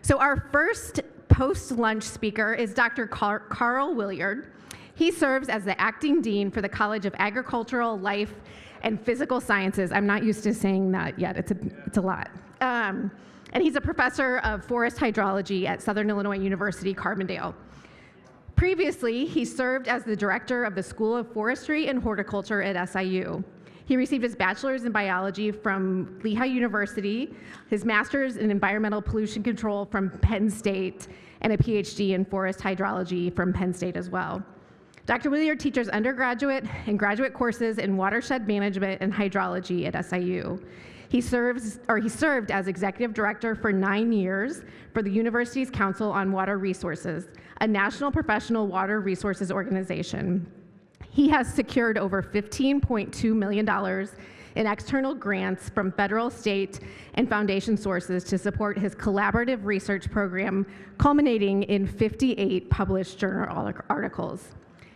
So our first post-lunch speaker is Dr. Karl Williard. He serves as the acting dean for the College of Agricultural, Life, and Physical Sciences. I'm not used to saying that yet. It's a lot. And he's a professor of forest hydrology at Southern Illinois University, Carbondale. Previously, he served as the director of the School of Forestry and Horticulture at SIU. He received his bachelor's in biology from Lehigh University, his master's in environmental pollution control from Penn State, and a PhD in forest hydrology from Penn State as well. Dr. Williard teaches undergraduate and graduate courses in watershed management and hydrology at SIU. He served as executive director for 9 years for the university's Council on Water Resources, a national professional water resources organization. He has secured over $15.2 million in external grants from federal, state, and foundation sources to support his collaborative research program, culminating in 58 published journal articles.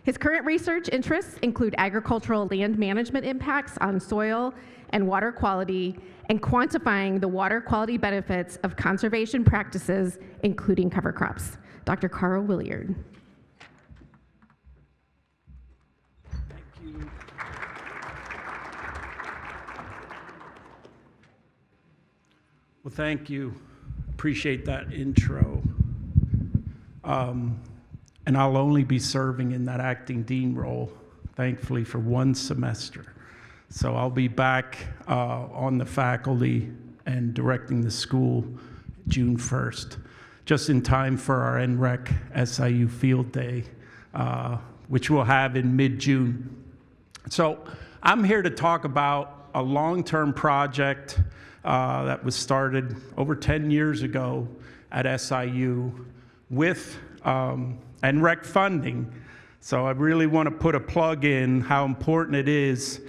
His current research interests include agricultural land management impacts on soil and water quality, and quantifying the water quality benefits of conservation practices, including cover crops. Dr. Karl Williard. Thank you. Well, thank you. Appreciate that intro. And I'll only be serving in that acting dean role, thankfully, for 1 semester. So I'll be back on the faculty and directing the school June 1st, just in time for our NREC SIU Field Day, which we'll have in mid-June. So I'm here to talk about a long-term project that was started over 10 years ago at SIU with NREC funding. So I really want to put a plug in how important it is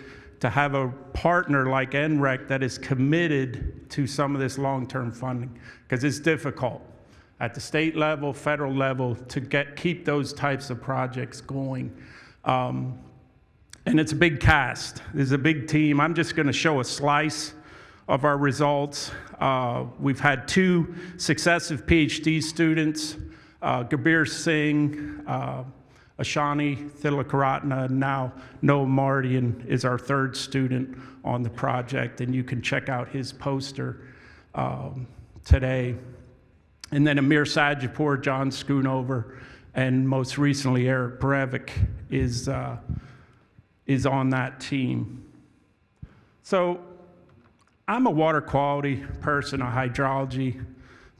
to have a partner like NREC that is committed to some of this long-term funding, because it's difficult at the state level, federal level, to keep those types of projects going. And it's a big cast. There's a big team. I'm just going to show a slice of our results. We've had 2 successive PhD students, Gabir Singh, Ashani Thilakaratna, and now Noah Mardian is our 3rd student on the project, and you can check out his poster today. And then Amir Sajipur, John Schoonover, and most recently Eric Breivik is on that team. So I'm a water quality person, a hydrology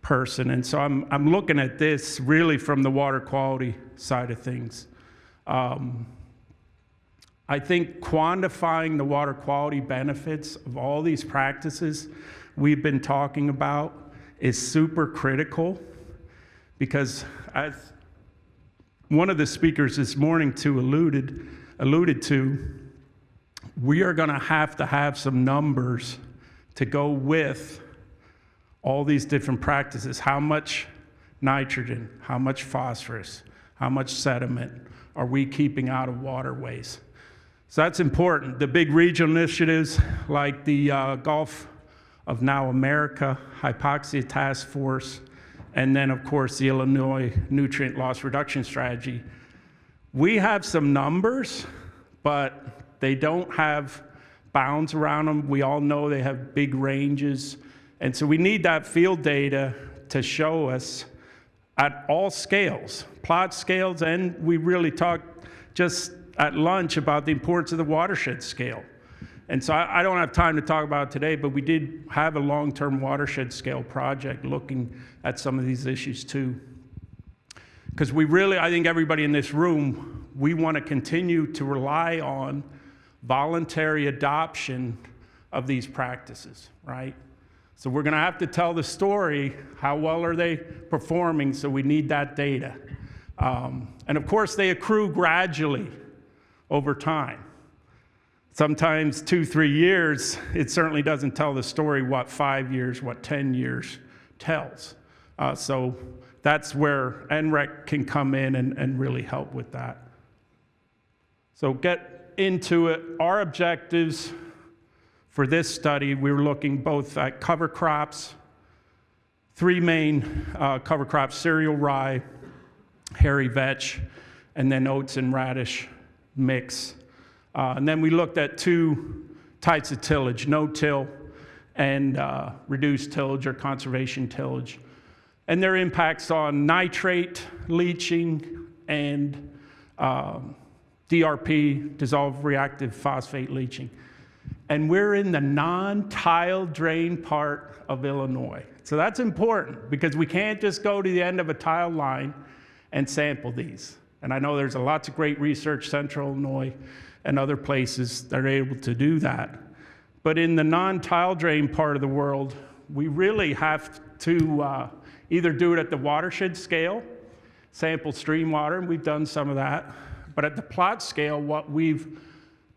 person, and so I'm looking at this really from the water quality side of things. I think quantifying the water quality benefits of all these practices we've been talking about is super critical, because as one of the speakers this morning alluded to, we are going to have some numbers to go with all these different practices. How much nitrogen, how much phosphorus, how much sediment are we keeping out of waterways? So that's important. The big regional initiatives like the Gulf of Now America Hypoxia Task Force, and then of course the Illinois Nutrient Loss Reduction Strategy. We have some numbers, but they don't have bounds around them. We all know they have big ranges. And so we need that field data to show us at all scales, plot scales, and we really talked just at lunch about the importance of the watershed scale. And so I don't have time to talk about it today, but we did have a long-term watershed scale project looking at some of these issues too. Because I think everybody in this room, we want to continue to rely on voluntary adoption of these practices, right? So we're going to have to tell the story, how well are they performing, so we need that data. And of course, they accrue gradually over time. Sometimes 2-3 years, it certainly doesn't tell the story what 5 years, what 10 years tells. So that's where NREC can come in and really help with that. So get into it. Our objectives for this study, we were looking both at cover crops, three main cover crops: cereal rye, hairy vetch, and then oats and radish mix. And then we looked at two types of tillage: no-till and reduced tillage or conservation tillage, and their impacts on nitrate, leaching, and DRP, dissolved reactive phosphate leaching. And we're in the non-tile drain part of Illinois. So that's important because we can't just go to the end of a tile line and sample these. And I know there's lots of great research, Central Illinois and other places that are able to do that. But in the non-tile drain part of the world, we really have to either do it at the watershed scale, sample stream water, and we've done some of that. But at the plot scale, what we've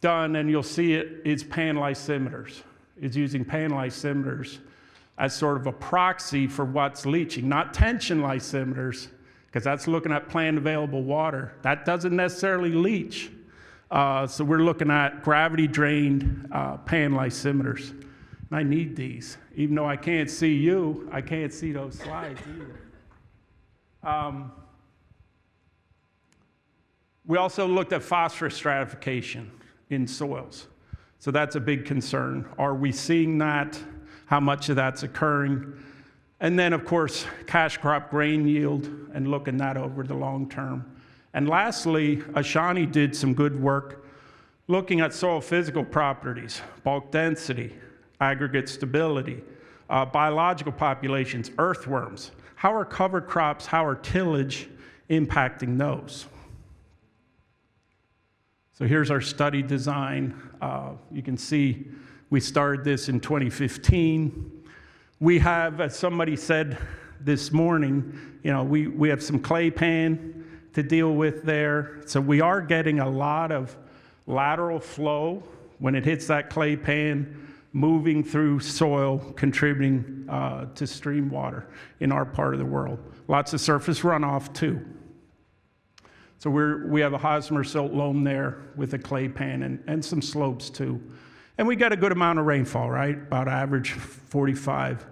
done, and you'll see it, is pan lysimeters. It's using pan lysimeters as sort of a proxy for what's leaching, not tension lysimeters, because that's looking at plant available water. That doesn't necessarily leach. So we're looking at gravity drained pan lysimeters. And I need these. Even though I can't see you, I can't see those slides either. We also looked at phosphorus stratification in soils. So that's a big concern. Are we seeing that? How much of that's occurring? And then, of course, cash crop grain yield and looking that over the long term. And lastly, Ashani did some good work looking at soil physical properties, bulk density, aggregate stability, biological populations, earthworms. How are cover crops, how are tillage impacting those? So here's our study design. You can see we started this in 2015. We have, as somebody said this morning, we have some clay pan to deal with there. So we are getting a lot of lateral flow when it hits that clay pan, moving through soil, contributing to stream water in our part of the world. Lots of surface runoff too. So we have a Hosmer silt loam there with a clay pan and some slopes too. And we got a good amount of rainfall, right? About average 45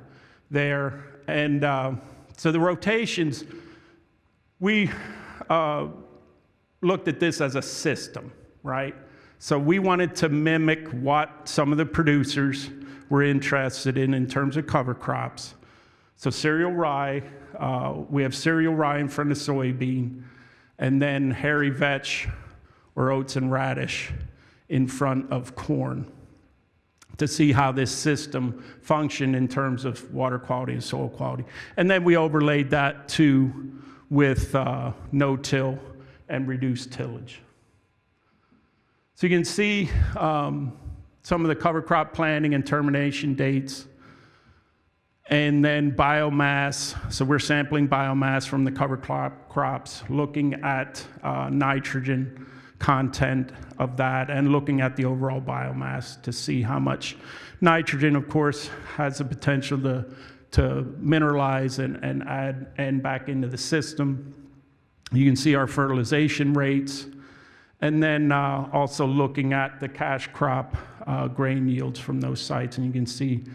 there. And so the rotations, we looked at this as a system, right? So we wanted to mimic what some of the producers were interested in terms of cover crops. So cereal rye, we have cereal rye in front of soybean, and then hairy vetch or oats and radish in front of corn to see how this system functioned in terms of water quality and soil quality. And then we overlaid that too with no-till and reduced tillage. So you can see some of the cover crop planting and termination dates. And then biomass, so we're sampling biomass from the cover crops, looking at nitrogen content of that and looking at the overall biomass to see how much nitrogen, of course, has the potential to mineralize and add back into the system. You can see our fertilization rates. And then also looking at the cash crop grain yields from those sites, and you can see,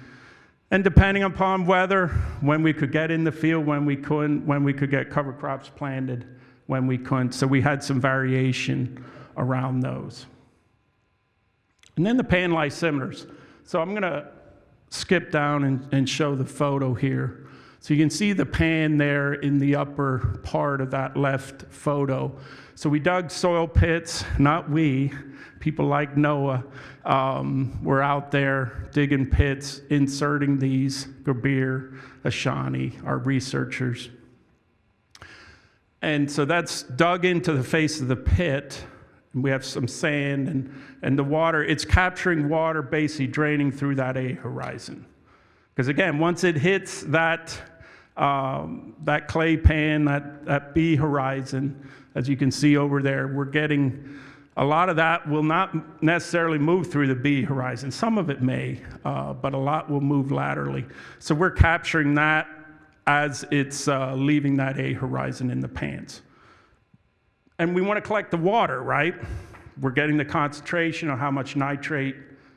and depending upon weather, when we could get in the field, when we couldn't, when we could get cover crops planted, when we couldn't. So we had some variation around those. And then the pan lysimeters. So I'm gonna skip down and show the photo here. So you can see the pan there in the upper part of that left photo. So we dug soil pits, not we, people like Noah, were out there digging pits, inserting these, Gabir, Ashani, our researchers. And so that's dug into the face of the pit. And we have some sand and the water, it's capturing water basically draining through that A horizon. Because again, once it hits that clay pan, that B horizon, as you can see over there, we're getting a lot of that will not necessarily move through the B horizon. Some of it may, but a lot will move laterally. So we're capturing that as it's leaving that A horizon in the pans. And we want to collect the water, right? We're getting the concentration of how much nitrate,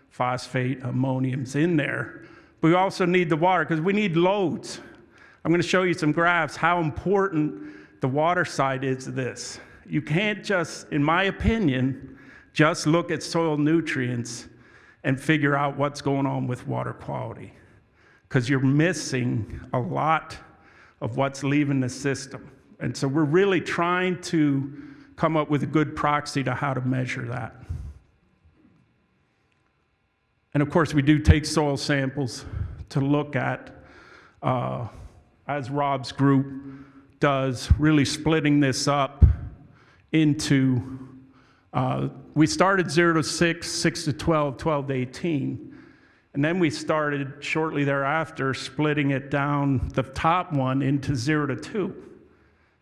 phosphate, ammonium's in there. But we also need the water because we need loads. I'm going to show you some graphs how important the water side is to this. You can't just, in my opinion, just look at soil nutrients and figure out what's going on with water quality, because you're missing a lot of what's leaving the system. And so we're really trying to come up with a good proxy to how to measure that. And of course, we do take soil samples to look at, as Rob's group does, really splitting this up into, we started 0 to 6, 6 to 12, 12 to 18. And then we started shortly thereafter splitting it down, the top one, into 0 to 2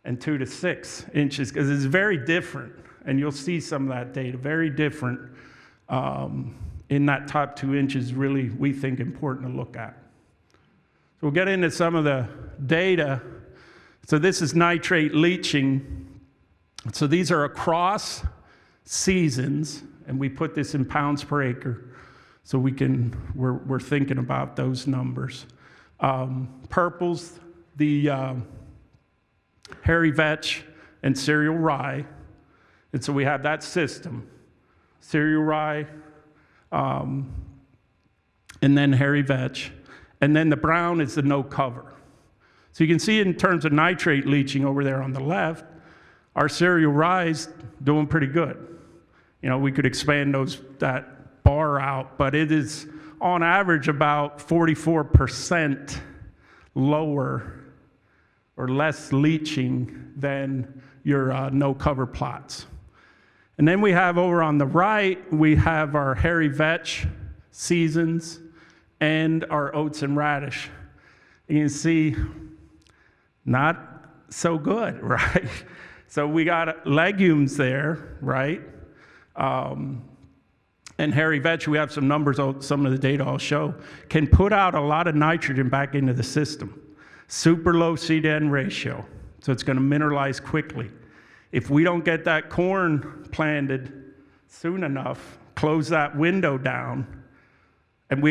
and 2 to 6 inches, because it's very different. And you'll see some of that data, very different. In that top 2 inches, really, we think important to look at. So we'll get into some of the data. So this is nitrate leaching. So these are across seasons, and we put this in pounds per acre. So we're thinking about those numbers. Purple's the hairy vetch and cereal rye. And so we have that system, cereal rye, and then hairy vetch. And then the brown is the no cover. So you can see in terms of nitrate leaching over there on the left, our cereal rye's doing pretty good. You know, we could expand that bar out, but it is on average about 44% lower or less leaching than your no cover plots. And then we have over on the right, we have our hairy vetch seasons and our oats and radish. You can see not so good, right? So we got legumes there, right? And hairy vetch, we have some numbers, some of the data I'll show, can put out a lot of nitrogen back into the system. Super low seed-to-N ratio, so it's gonna mineralize quickly. If we don't get that corn planted soon enough, close that window down, and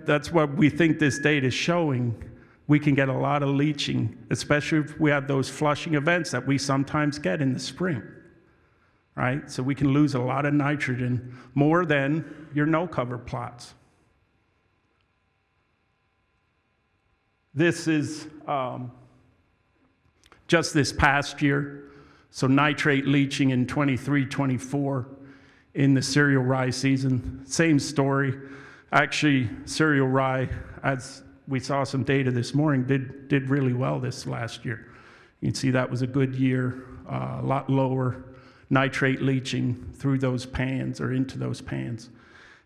that's what we think this data is showing, we can get a lot of leaching, especially if we have those flushing events that we sometimes get in the spring, right? So we can lose a lot of nitrogen, more than your no-cover plots. This is just this past year. So nitrate leaching in 23-24 in the cereal rye season. Same story. Actually, cereal rye, as we saw some data this morning, did really well this last year. You can see that was a good year, a lot lower nitrate leaching through those pans or into those pans.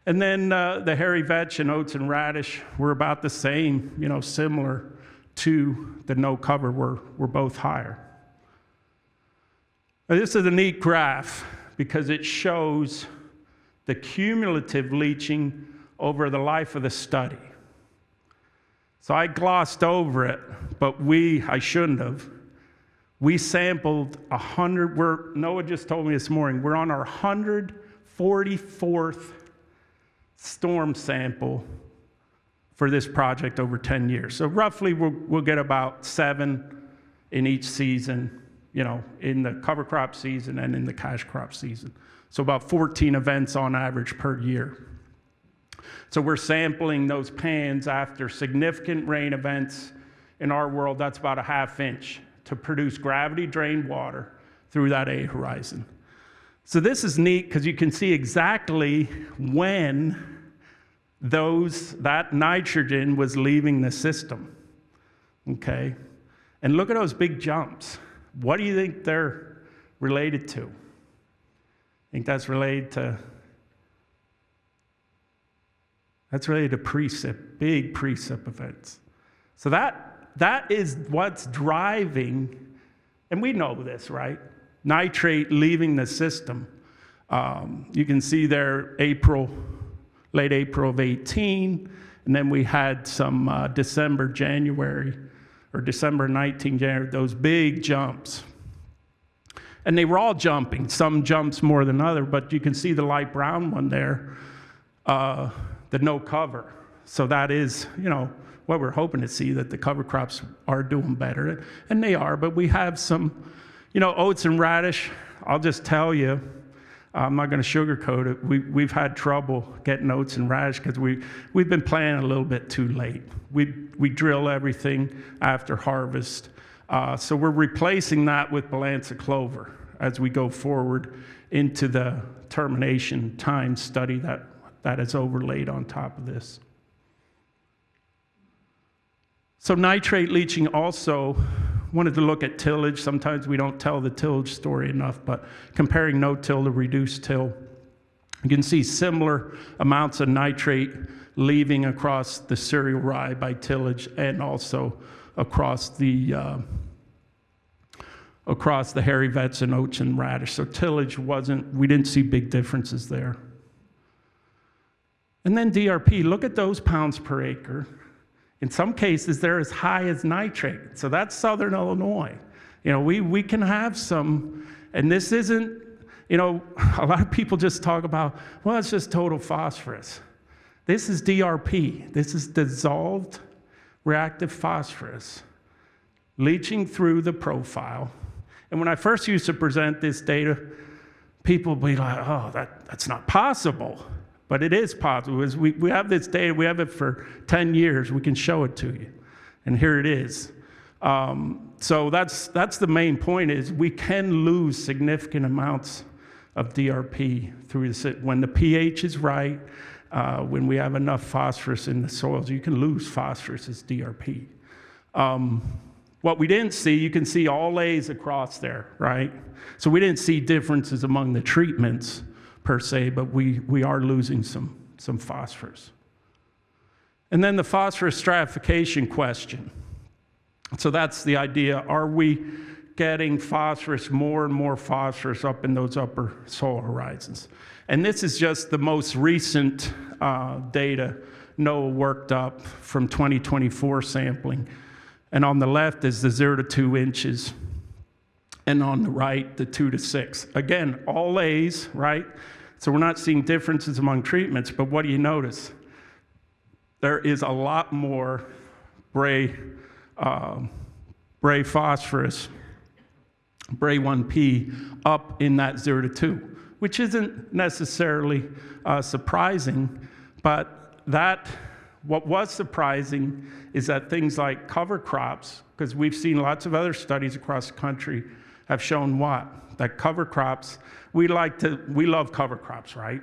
And then the hairy vetch and oats and radish were about the same, you know, similar to the no cover, were both higher. Now, this is a neat graph because it shows the cumulative leaching over the life of the study. So I glossed over it, but I shouldn't have. We sampled 100, Noah just told me this morning, we're on our 144th storm sample for this project over 10 years. So roughly we'll get about 7 in each season, you know, in the cover crop season and in the cash crop season. So about 14 events on average per year. So we're sampling those pans after significant rain events. In our world, that's about a ½ inch to produce gravity drained water through that A horizon. So this is neat because you can see exactly when that nitrogen was leaving the system, okay? And look at those big jumps. What do you think they're related to? I think that's related to precip, big precip events. So that is what's driving, and we know this, right? Nitrate leaving the system. You can see there late April of 18, and then we had some December 19, January, those big jumps. And they were all jumping, some jumps more than other, but you can see the light brown one there, the no cover. So that is, you know, what we're hoping to see, that the cover crops are doing better, and they are, but we have some, oats and radish. I'll just tell you, I'm not going to sugarcoat it. We've had trouble getting oats and radish because we've been planting a little bit too late. We drill everything after harvest. So we're replacing that with Balanza clover as we go forward into the termination time study that is overlaid on top of this. So nitrate leaching also wanted to look at tillage. Sometimes we don't tell the tillage story enough, but comparing no-till to reduced till, you can see similar amounts of nitrate leaving across the cereal rye by tillage and also across the hairy vetch and oats and radish. So tillage we didn't see big differences there. And then DRP, look at those pounds per acre. In some cases, they're as high as nitrate. So that's Southern Illinois. We can have some, and this isn't, a lot of people just talk about, well, it's just total phosphorus. This is DRP. This is dissolved reactive phosphorus leaching through the profile. And when I first used to present this data, people would be like, oh, that's not possible. But it is possible. We have this data, we have it for 10 years, we can show it to you. And here it is. So that's the main point, is we can lose significant amounts of DRP through when the pH is right, when we have enough phosphorus in the soils. You can lose phosphorus as DRP. What we didn't see, you can see all A's across there, right? So we didn't see differences among the treatments per se, but we are losing some phosphorus. And then the phosphorus stratification question. So that's the idea. Are we getting phosphorus, more and more phosphorus up in those upper soil horizons? And this is just the most recent data NOAA worked up from 2024 sampling. And on the left is the 0 to 2 inches. And on the right, the 2 to 6. Again, all A's, right? So we're not seeing differences among treatments, but what do you notice? There is a lot more Bray phosphorus, Bray 1P, up in that 0 to 2, which isn't necessarily surprising, but what was surprising is that things like cover crops, because we've seen lots of other studies across the country, have shown what? That cover crops, we love cover crops, right?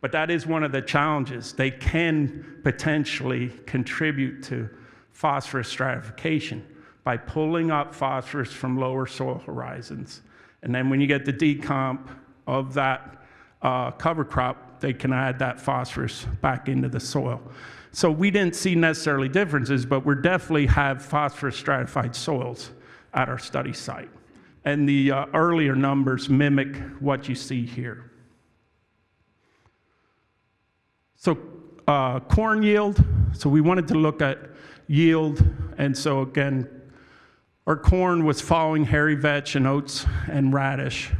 But that is one of the challenges. They can potentially contribute to phosphorus stratification by pulling up phosphorus from lower soil horizons. And then when you get the decomp of that cover crop, they can add that phosphorus back into the soil. So we didn't see necessarily differences, but we definitely have phosphorus stratified soils at our study site. And the earlier numbers mimic what you see here. So corn yield, so we wanted to look at yield, and so again, our corn was following hairy vetch and oats and radish.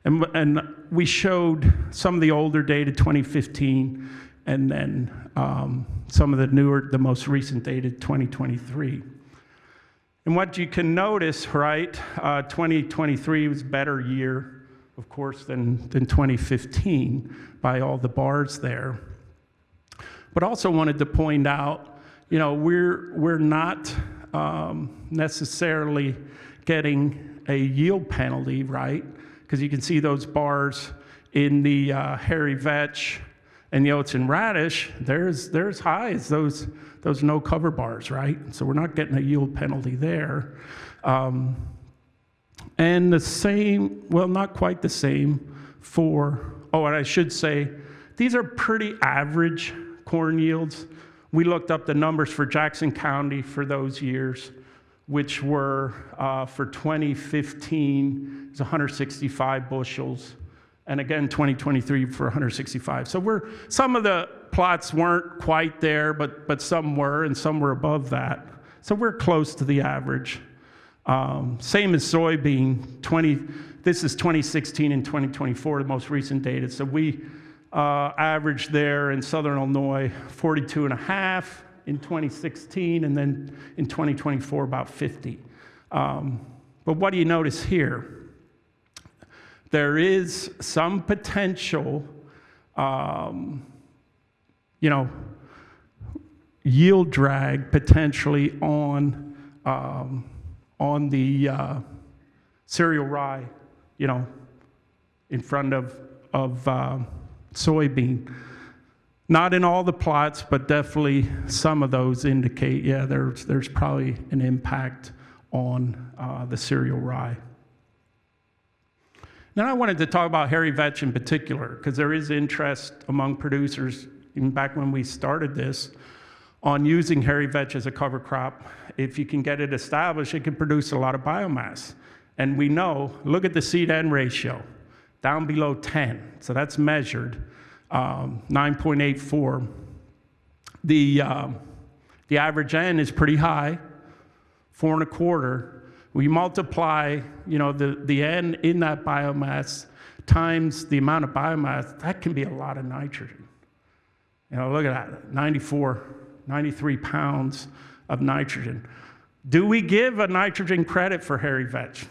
And we showed some of the older data, 2015, and then some of the most recent data, 2023. And what you can notice, right, 2023 was a better year, of course, than 2015 by all the bars there. But also wanted to point out, we're not necessarily getting a yield penalty, right? Because you can see those bars in the hairy vetch and the oats and radish, they're as high as those no cover bars, right? So we're not getting a yield penalty there. And the same, well, not quite the same and I should say, these are pretty average corn yields. We looked up the numbers for Jackson County for those years, which were for 2015, it was 165 bushels. And again, 2023 for 165. So some of the plots weren't quite there, but some were, and some were above that. So we're close to the average. Same as soybean, this is 2016 and 2024, the most recent data. So we averaged there in Southern Illinois 42.5 in 2016, and then in 2024, about 50. But what do you notice here? There is some potential, yield drag potentially on the cereal rye, in front of soybean. Not in all the plots, but definitely some of those indicate, there's probably an impact on the cereal rye. Then I wanted to talk about hairy vetch in particular, because there is interest among producers, even back when we started this, on using hairy vetch as a cover crop. If you can get it established, it can produce a lot of biomass. And we know, look at the seed-end ratio, down below 10. So that's measured, 9.84. The average N is pretty high, 4.25. We multiply, the N in that biomass times the amount of biomass, that can be a lot of nitrogen. Look at that, 93 pounds of nitrogen. Do we give a nitrogen credit for hairy vetch?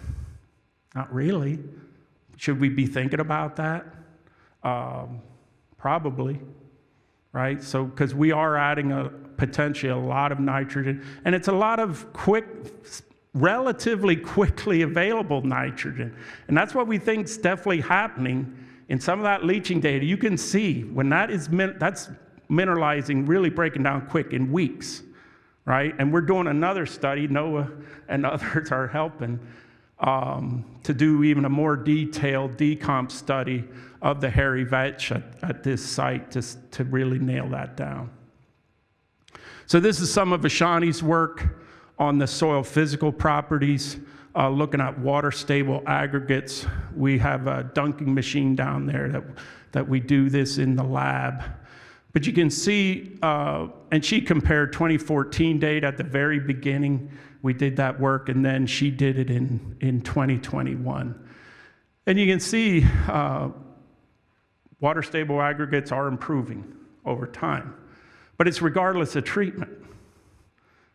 Not really. Should we be thinking about that? Probably, right? So, because we are adding potentially a lot of nitrogen, and it's a lot of relatively quickly available nitrogen. And that's what we think is definitely happening in some of that leaching data. You can see when that's mineralizing, really breaking down quick in weeks, right? And we're doing another study, Noah and others are helping, to do even a more detailed decomp study of the hairy vetch at this site to really nail that down. So this is some of Ashani's work on the soil physical properties, looking at water-stable aggregates. We have a dunking machine down there that we do this in the lab. But you can see, and she compared 2014 data at the very beginning. We did that work, and then she did it in 2021. And you can see water-stable aggregates are improving over time. But it's regardless of treatment.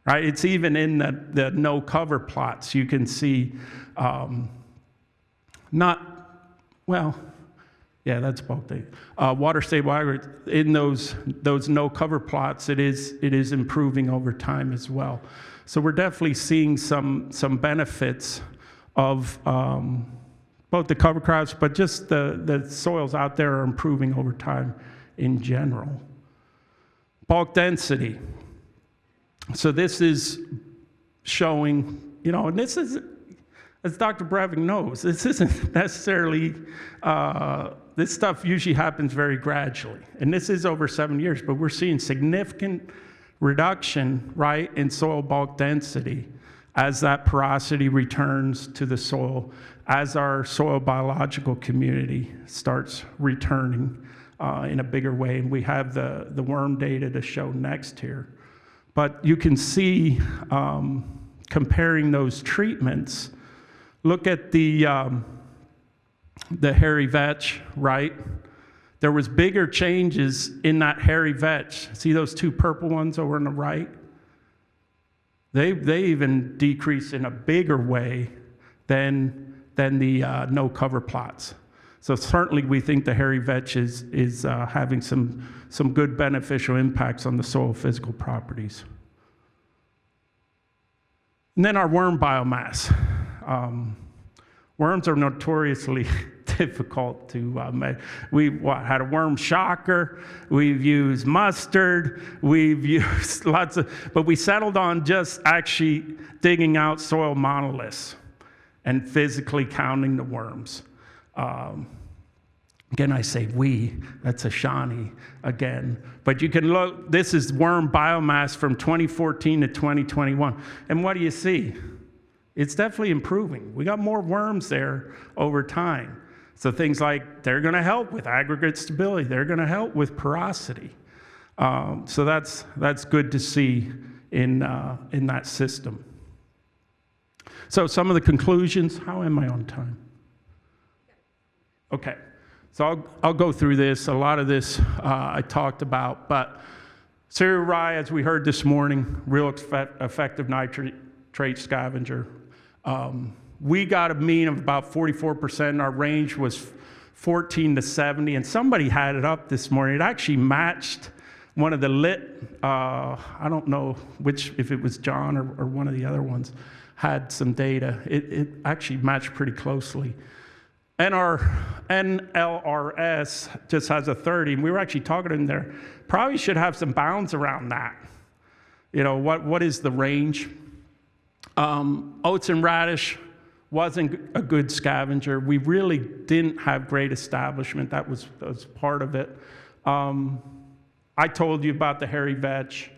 Right? It's even in the no cover plots. You can see that's bulk data. Water stable aggregates in those no cover plots, it is improving over time as well. So we're definitely seeing some benefits of both the cover crops, but just the soils out there are improving over time in general. Bulk density. So this is showing, and this is, as Dr. Breving knows, this isn't necessarily, this stuff usually happens very gradually. And this is over 7 years, but we're seeing significant reduction, right, in soil bulk density as that porosity returns to the soil, as our soil biological community starts returning in a bigger way. And we have the worm data to show next here. But you can see, comparing those treatments, look at the hairy vetch, right? There was bigger changes in that hairy vetch. See those two purple ones over on the right? They even decrease in a bigger way than the no cover plots. So certainly we think the hairy vetch is having some good beneficial impacts on the soil physical properties. And then our worm biomass. Worms are notoriously difficult to make. We had a worm shocker, we've used mustard, we've used but we settled on just actually digging out soil monoliths and physically counting the worms. Again, I say we, that's Ashani again. But you can look, this is worm biomass from 2014 to 2021. And what do you see? It's definitely improving. We got more worms there over time. So things like, they're gonna help with aggregate stability, they're gonna help with porosity. So that's good to see in that system. So some of the conclusions, how am I on time? Okay. So I'll go through this. A lot of this I talked about, but Cereal rye, as we heard this morning, real effective nitrate scavenger. We got a mean of about 44%. Our range was 14 to 70, and somebody had it up this morning. It actually matched one of the I don't know if it was John or one of the other ones, had some data. It actually matched pretty closely. And our NLRS just has a 30, and we were actually talking in there, probably should have some bounds around that. You know, what is the range? Oats and radish wasn't a good scavenger. We really didn't have great establishment. That was part of it. I told you about the hairy vetch.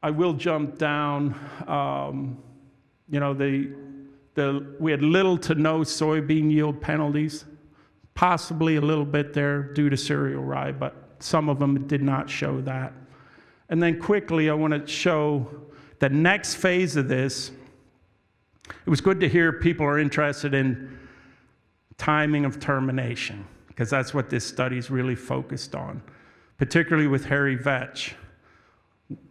I will jump down. You know, we had little to no soybean yield penalties, possibly a little bit there due to cereal rye, but some of them did not show that. And then quickly, I want to show the next phase of this. It was good to hear people are interested in timing of termination, because that's what this study is really focused on, particularly with hairy vetch.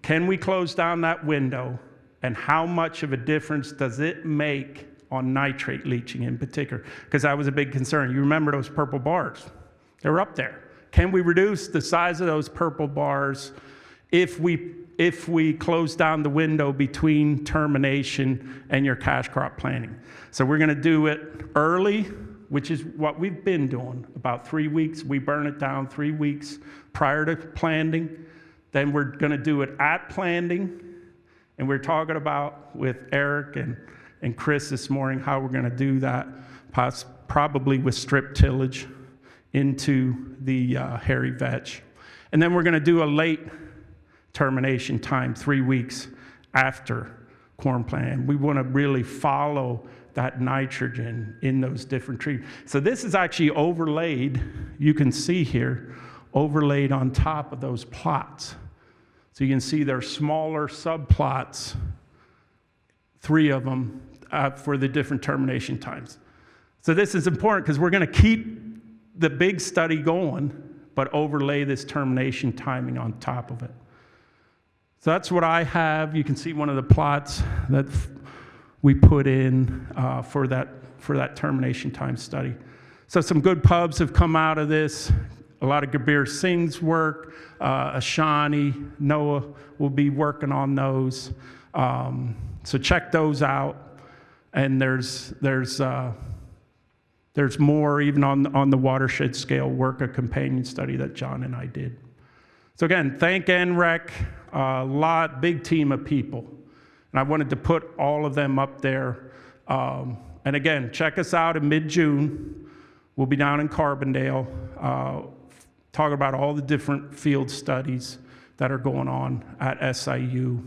Can we close down that window, and how much of a difference does it make on nitrate leaching in particular? Because that was a big concern. You remember those purple bars? They were up there. Can we reduce the size of those purple bars if we close down the window between termination and your cash crop planting? So we're going to do it early, which is what we've been doing. About 3 weeks, we burn it down 3 weeks prior to planting. Then we're going to do it at planting. And we're talking about with Eric and Chris this morning how we're going to do that, probably with strip tillage into the hairy vetch. And then we're going to do a late termination time, 3 weeks after corn planting. We want to really follow that nitrogen in those different trees. So this is actually overlaid, you can see here, overlaid on top of those plots. So you can see there's smaller subplots, 3 of them, for the different termination times. So this is important because we're going to keep the big study going, but overlay this termination timing on top of it. So that's what I have. You can see one of the plots that we put in for that termination time study. So some good pubs have come out of this. A lot of Kabir Singh's work, Ashani, Noah will be working on those. So check those out. And there's more even on the watershed scale work, a companion study that John and I did. So again, thank NREC, big team of people. And I wanted to put all of them up there. And again, check us out in mid-June. We'll be down in Carbondale, talking about all the different field studies that are going on at SIU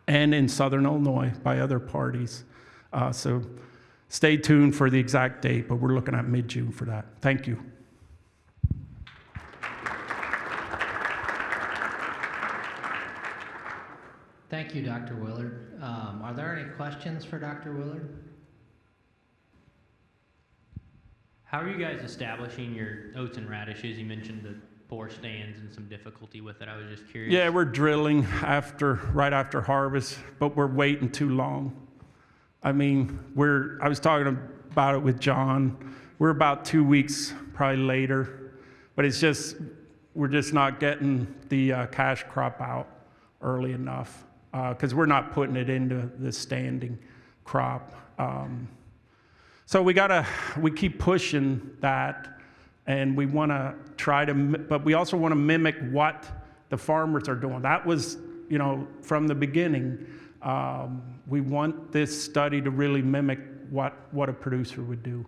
and in Southern Illinois by other parties. So stay tuned for the exact date, but we're looking at mid-June for that. Thank you. Thank you, Dr. Willard. Are there any questions for Dr. Willard? How are you guys establishing your oats and radishes? You mentioned the poor stands and some difficulty with it. I was just curious. Yeah, we're drilling right after harvest, but we're waiting too long. I mean, I was talking about it with John. We're about 2 weeks probably later, but we're just not getting the cash crop out early enough because we're not putting it into the standing crop. So we keep pushing that, and we want to but we also want to mimic what the farmers are doing. That was, from the beginning, we want this study to really mimic what a producer would do.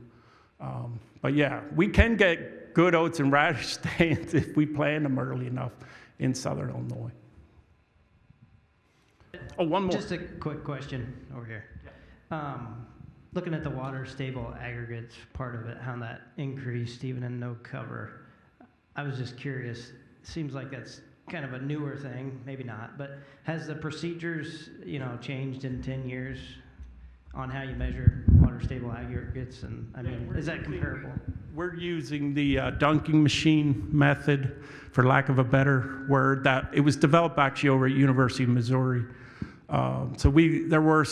But yeah, we can get good oats and radish stands if we plant them early enough in Southern Illinois. Oh, one more. Just a quick question over here. Looking at the water stable aggregates part of it, how that increased even in no cover. I was just curious. Seems like that's kind of a newer thing, maybe not, but has the procedures, changed in 10 years on how you measure water stable aggregates? And is that comparable? we're using the dunking machine method, for lack of a better word. That it was developed actually over at University of Missouri. So there were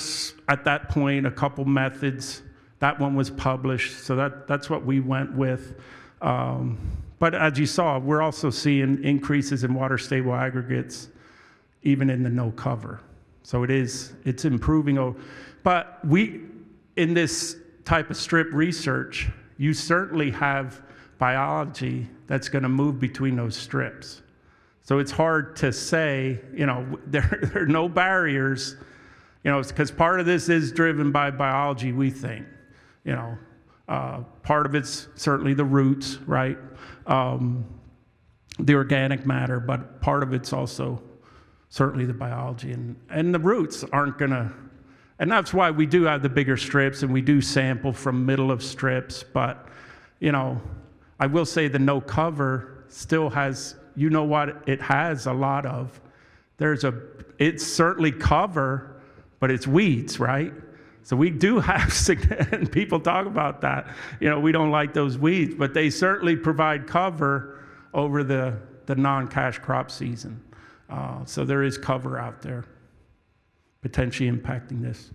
at that point a couple methods. That one was published, so that's what we went with. But as you saw, we're also seeing increases in water-stable aggregates, even in the no cover. So it's improving. But in this type of strip research, you certainly have biology that's going to move between those strips. So it's hard to say, there are no barriers, because part of this is driven by biology, we think. Part of it's certainly the roots, right? The organic matter, but part of it's also certainly the biology. And the roots aren't going to, and that's why we do have the bigger strips and we do sample from middle of strips. But, I will say the no cover still has, what it has a lot of. It's certainly cover, but it's weeds, right? So we do have, and people talk about that, we don't like those weeds, but they certainly provide cover over the non-cash crop season. So there is cover out there potentially impacting this.